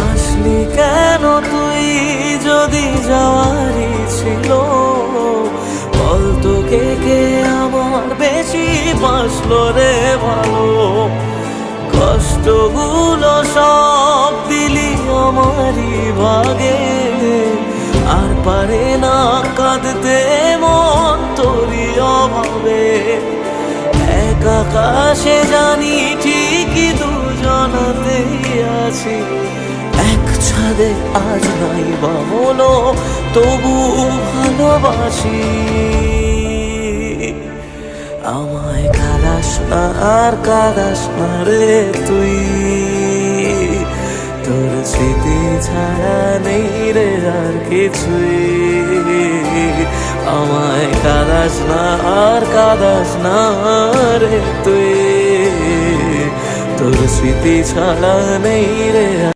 আসলি কেন তুই যদি যাওয়ারই ছিল, বল তোকে কে আমার বেশি বাসলো রে ভালো। কষ্টগুলো সব দিলি আমারই ভাগে, আর পারে না কাঁদতে মন তোরই অভাবে। এক আকাশে জানি ঠিকই দুজনাতেই আছি, এক ছাদে আজ নাই বা হলো তবু ভালোবাসি। আমায় কাদাস না আর কাদাস না রে তুই, তোর স্মৃতি ছাড়া নেই রে আর কিছুই। আমায় কাদাস না আর কাদাস না রে তুই, তোর স্মৃতি ছাড়া নেই রে।